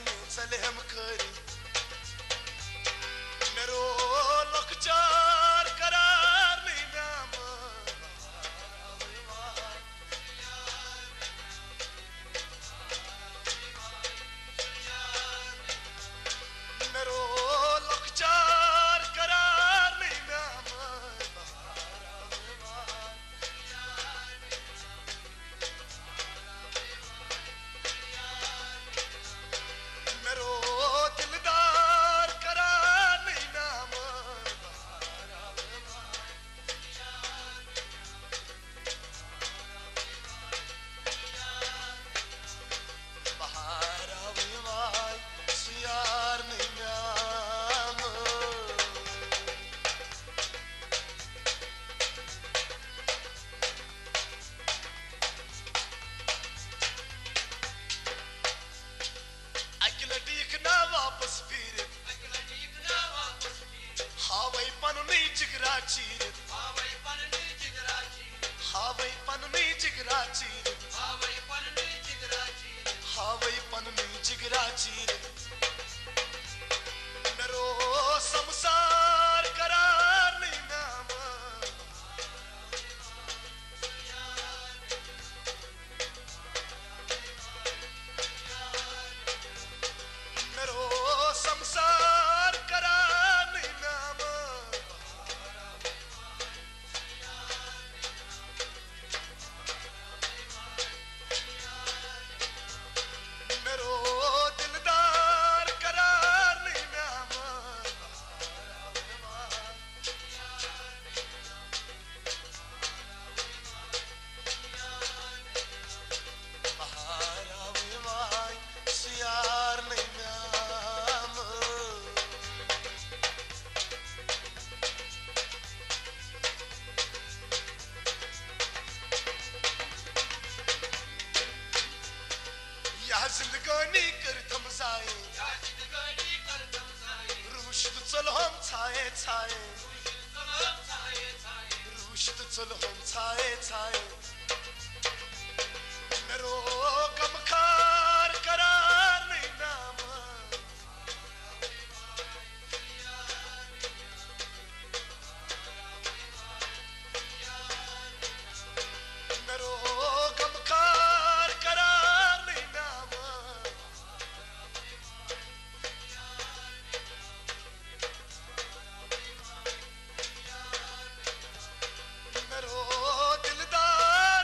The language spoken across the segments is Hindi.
जाने चले हम खरी मेरो लखचार करार नहीं नाम मेरो लखचार करार नहीं नाम मेरो दिलदार करार नहीं नाम बहार आवे वाई सियार नहीं नाम अगला देखना वापस फिर हावई पन नहीं जिगरा चीर हावई पन नहीं जिगरा चीर हावई पन नहीं जिगरा चीर मेरो संसार करार नहीं नाम मेरो संसार करार नहीं नाम मेरो दिलदार करार नहीं नाम बहार आवे वाई सियार नहीं नाम या जिंदगानी कर थम जाए रूशित चल हम छाए छाए रूशित चल हम छाए छाए मेरो गमखार करार नहीं नाम मेरो गमखार करार नहीं नाम मेरो दिलदार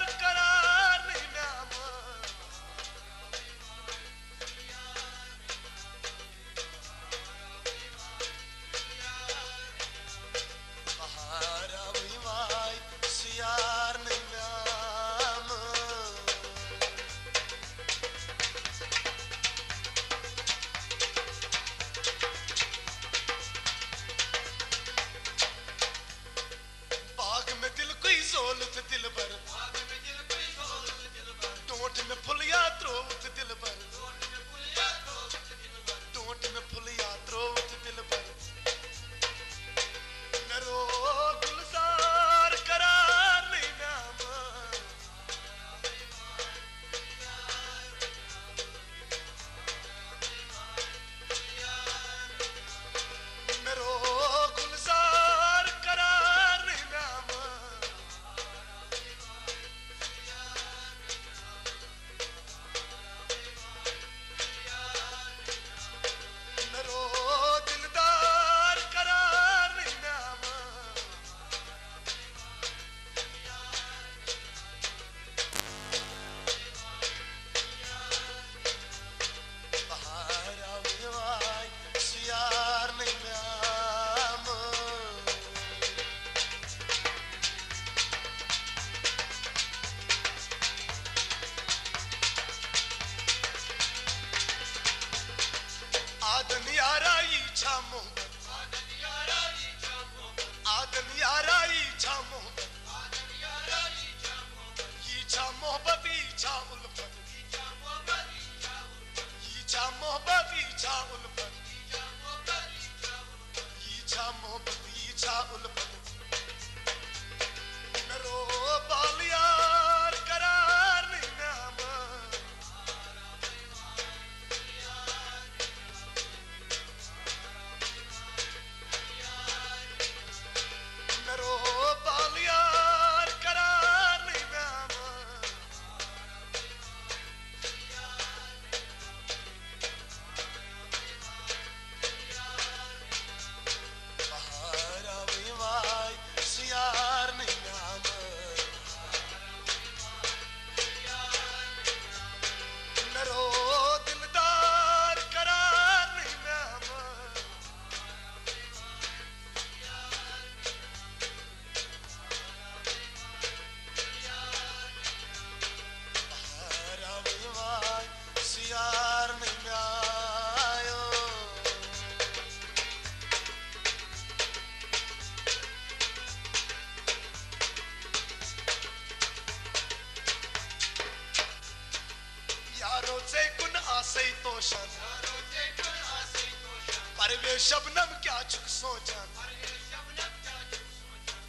परवे शबनम क्या चुक सोचान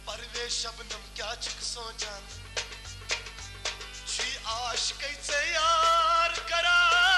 परवे शबनम क्या चुक सोचान छी आशिकै यार करा